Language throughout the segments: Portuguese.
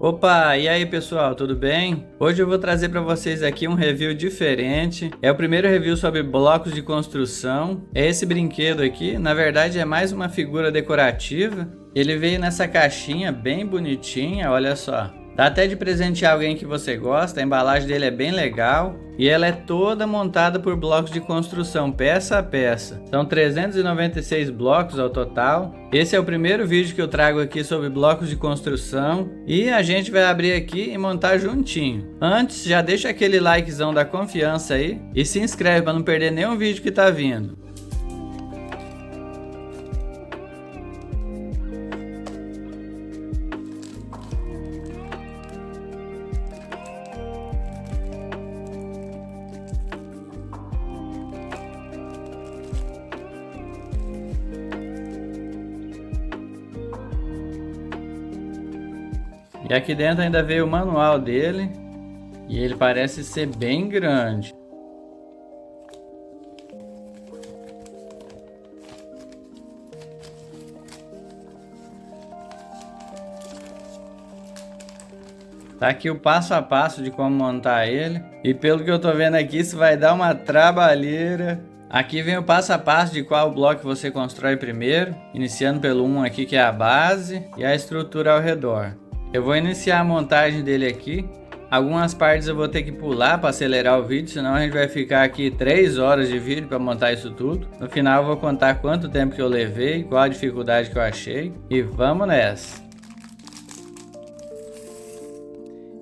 Opa, e aí pessoal, tudo bem? Hoje eu vou trazer para vocês aqui um review diferente. É o primeiro review sobre blocos de construção. É esse brinquedo aqui, na verdade é mais uma figura decorativa. Ele veio nessa caixinha bem bonitinha, olha só. Dá até de presentear alguém que você gosta, a embalagem dele é bem legal. E ela é toda montada por blocos de construção, peça a peça. São 396 blocos ao total. Esse é o primeiro vídeo que eu trago aqui sobre blocos de construção. E a gente vai abrir aqui e montar juntinho. Antes, já deixa aquele likezão da confiança aí. E se inscreve para não perder nenhum vídeo que tá vindo. E aqui dentro ainda veio o manual dele. E ele parece ser bem grande. Tá aqui o passo a passo de como montar ele. E pelo que eu tô vendo aqui, isso vai dar uma trabalheira. Aqui vem o passo a passo de qual bloco você constrói primeiro. Iniciando pelo 1 aqui, que é a base. E a estrutura ao redor. Eu vou iniciar a montagem dele aqui. Algumas partes eu vou ter que pular para acelerar o vídeo, senão a gente vai ficar aqui 3 horas de vídeo para montar isso tudo. No final eu vou contar quanto tempo que eu levei, qual a dificuldade que eu achei. E vamos nessa!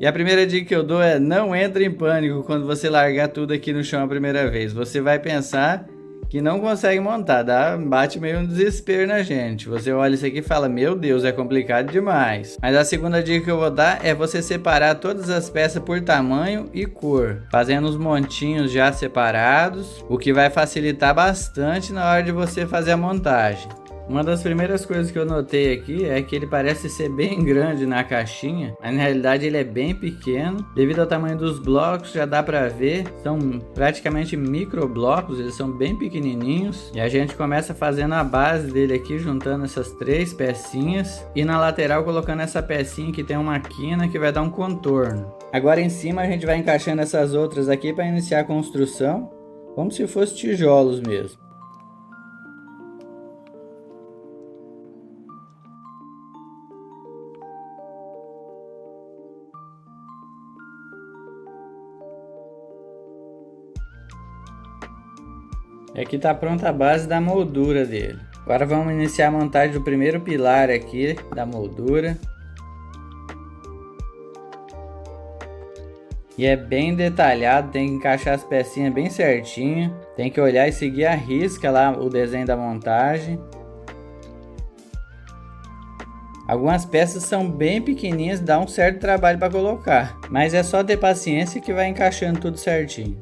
E a primeira dica que eu dou é: não entre em pânico quando você largar tudo aqui no chão a primeira vez. Você vai pensar que não consegue montar, bate meio um desespero na gente. Você olha isso aqui e fala: meu Deus, é complicado demais. Mas a segunda dica que eu vou dar é você separar todas as peças por tamanho e cor, fazendo os montinhos já separados, o que vai facilitar bastante na hora de você fazer a montagem. Uma das primeiras coisas que eu notei aqui é que ele parece ser bem grande na caixinha, mas na realidade ele é bem pequeno. Devido ao tamanho dos blocos, já dá pra ver, são praticamente micro blocos, eles são bem pequenininhos. E a gente começa fazendo a base dele aqui, juntando essas 3 pecinhas. E na lateral colocando essa pecinha que tem uma quina que vai dar um contorno. Agora em cima a gente vai encaixando essas outras aqui para iniciar a construção, como se fossem tijolos mesmo. E aqui está pronta a base da moldura dele. Agora vamos iniciar a montagem do primeiro pilar aqui da moldura. E é bem detalhado, tem que encaixar as pecinhas bem certinho. Tem que olhar e seguir a risca lá o desenho da montagem. Algumas peças são bem pequenininhas, dá um certo trabalho para colocar. Mas é só ter paciência que vai encaixando tudo certinho.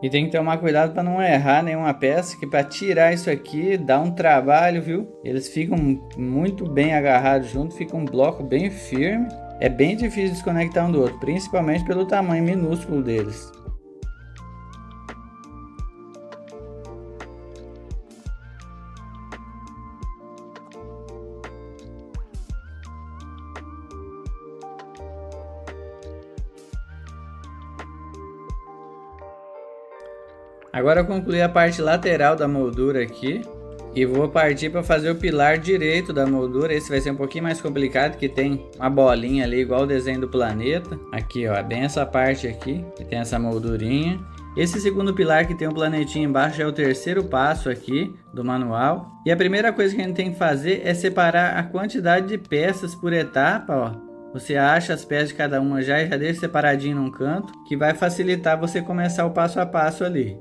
E tem que tomar cuidado para não errar nenhuma peça, que para tirar isso aqui dá um trabalho, viu? Eles ficam muito bem agarrados junto, fica um bloco bem firme. É bem difícil desconectar um do outro, principalmente pelo tamanho minúsculo deles. Agora eu concluí a parte lateral da moldura aqui e vou partir para fazer o pilar direito da moldura. Esse vai ser um pouquinho mais complicado, que tem uma bolinha ali igual o desenho do planeta. Aqui ó, bem essa parte aqui que tem essa moldurinha. Esse segundo pilar que tem um planetinho embaixo é o terceiro passo aqui do manual. E a primeira coisa que a gente tem que fazer é separar a quantidade de peças por etapa, ó. Você acha as peças de cada uma já e já deixa separadinho num canto, que vai facilitar você começar o passo a passo ali.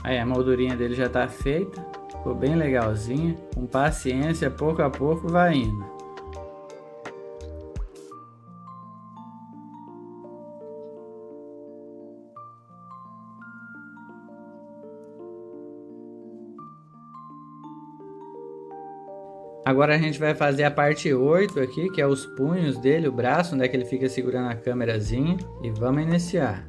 Aí a moldurinha dele já tá feita. Ficou bem legalzinha. Com paciência, pouco a pouco vai indo. Agora a gente vai fazer a parte 8 aqui, que é os punhos dele, o braço, onde é que ele fica segurando a câmerazinha. E vamos iniciar.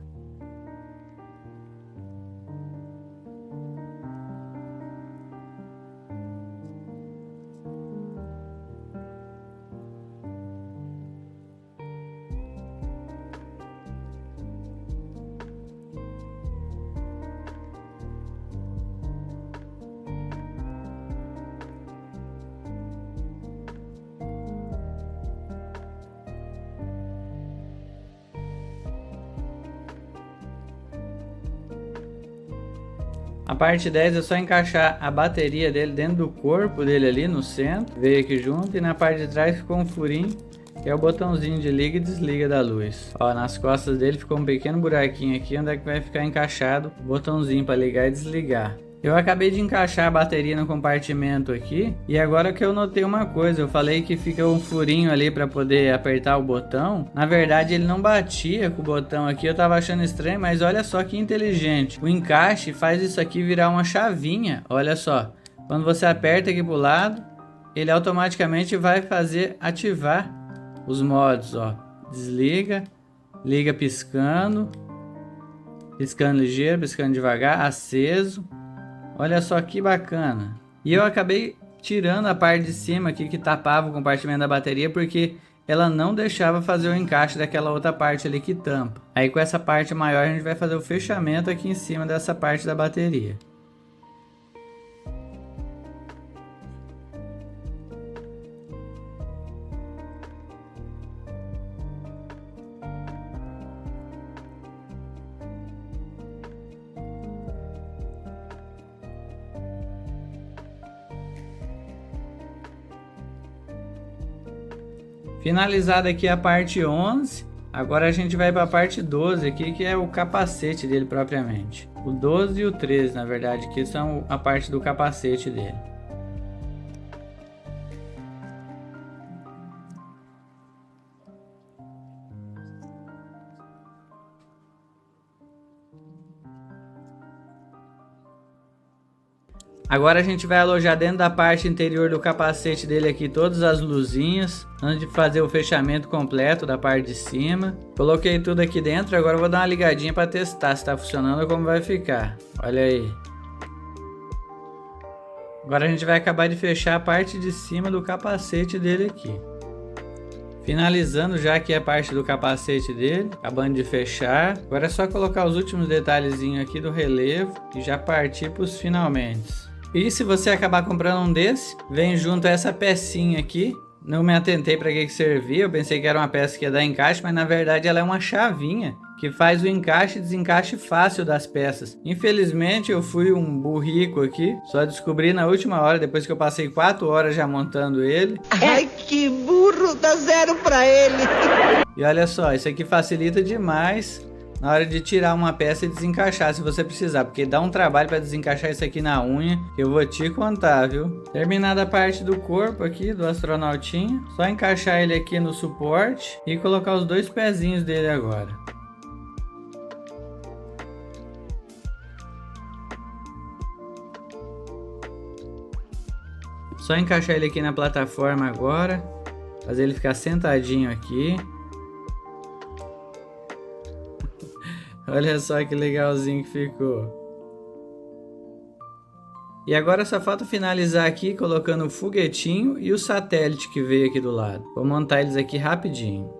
A parte 10 é só encaixar a bateria dele dentro do corpo dele ali no centro. Veio aqui junto e na parte de trás ficou um furinho, que é o botãozinho de liga e desliga da luz. Ó, nas costas dele ficou um pequeno buraquinho aqui onde é que vai ficar encaixado o botãozinho para ligar e desligar. Eu acabei de encaixar a bateria no compartimento aqui e agora que eu notei uma coisa, eu falei que fica um furinho ali para poder apertar o botão. Na verdade ele não batia com o botão aqui, eu tava achando estranho, mas olha só que inteligente. O encaixe faz isso aqui virar uma chavinha, olha só. Quando você aperta aqui pro lado, ele automaticamente vai fazer ativar os modos, ó. Desliga, liga piscando, piscando ligeiro, piscando devagar, aceso. Olha só que bacana. E eu acabei tirando a parte de cima aqui que tapava o compartimento da bateria porque ela não deixava fazer o encaixe daquela outra parte ali que tampa. Aí com essa parte maior a gente vai fazer o fechamento aqui em cima dessa parte da bateria. Finalizada aqui a parte 11, agora a gente vai para a parte 12 aqui, que é o capacete dele propriamente. O 12 e o 13, na verdade, que são a parte do capacete dele. Agora a gente vai alojar dentro da parte interior do capacete dele aqui todas as luzinhas, antes de fazer o fechamento completo da parte de cima. Coloquei tudo aqui dentro, agora eu vou dar uma ligadinha para testar se está funcionando ou como vai ficar. Olha aí. Agora a gente vai acabar de fechar a parte de cima do capacete dele aqui. Finalizando já aqui a parte do capacete dele, acabando de fechar. Agora é só colocar os últimos detalhezinhos aqui do relevo e já partir para os finalmente. E se você acabar comprando um desse, vem junto essa pecinha aqui. Não me atentei para que servia, eu pensei que era uma peça que ia dar encaixe, mas na verdade ela é uma chavinha que faz o encaixe e desencaixe fácil das peças. Infelizmente eu fui um burrico aqui, só descobri na última hora, depois que eu passei 4 horas já montando ele. Ai, que burro, dá 0 para ele. E olha só, isso aqui facilita demais na hora de tirar uma peça e desencaixar, se você precisar, porque dá um trabalho para desencaixar isso aqui na unha, que eu vou te contar, viu? Terminada a parte do corpo aqui, do astronautinha, só encaixar ele aqui no suporte e colocar os 2 pezinhos dele agora. Só encaixar ele aqui na plataforma agora, fazer ele ficar sentadinho aqui. Olha só que legalzinho que ficou. E agora só falta finalizar aqui colocando o foguetinho e o satélite que veio aqui do lado. Vou montar eles aqui rapidinho.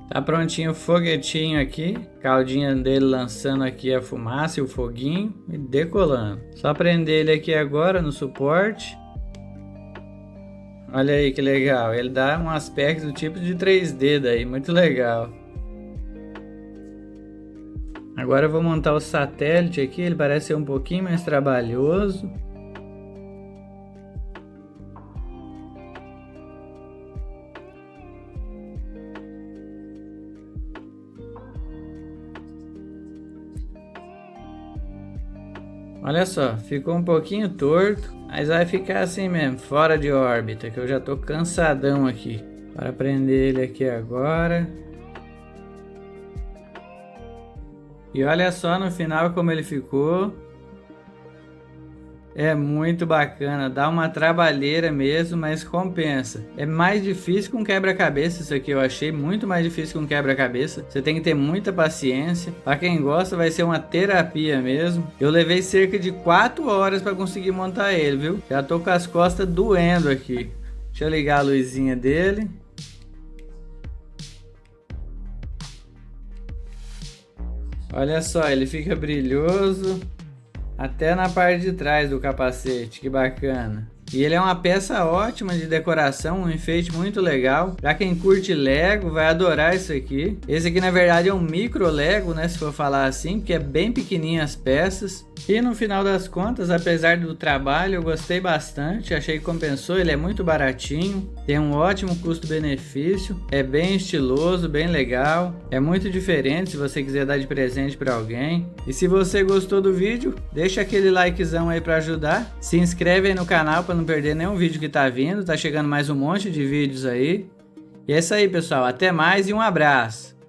Tá prontinho o foguetinho aqui, caldinha dele lançando aqui a fumaça e o foguinho e decolando. Só prender ele aqui agora no suporte. Olha aí que legal, ele dá um aspecto do tipo de 3D daí, muito legal. Agora eu vou montar o satélite aqui, ele parece ser um pouquinho mais trabalhoso. Olha só, ficou um pouquinho torto, mas vai ficar assim mesmo, fora de órbita, que eu já tô cansadão aqui. Para prender ele aqui agora. E olha só no final como ele ficou. É muito bacana, dá uma trabalheira mesmo, mas compensa. É mais difícil com quebra-cabeça isso aqui, eu achei muito mais difícil com quebra-cabeça. Você tem que ter muita paciência. Para quem gosta vai ser uma terapia mesmo. Eu levei cerca de 4 horas para conseguir montar ele, viu? Já tô com as costas doendo aqui. Deixa eu ligar a luzinha dele. Olha só, ele fica brilhoso. Até na parte de trás do capacete, que bacana. E ele é uma peça ótima de decoração, um enfeite muito legal. Pra quem curte Lego, vai adorar isso aqui. Esse aqui na verdade é um micro Lego, né, se for falar assim, porque é bem pequenininho as peças. E no final das contas, apesar do trabalho, eu gostei bastante, achei que compensou, ele é muito baratinho, tem um ótimo custo-benefício, é bem estiloso, bem legal, é muito diferente se você quiser dar de presente para alguém. E se você gostou do vídeo, deixa aquele likezão aí para ajudar, se inscreve aí no canal para não perder nenhum vídeo que tá vindo, tá chegando mais um monte de vídeos aí. E é isso aí, pessoal, até mais e um abraço!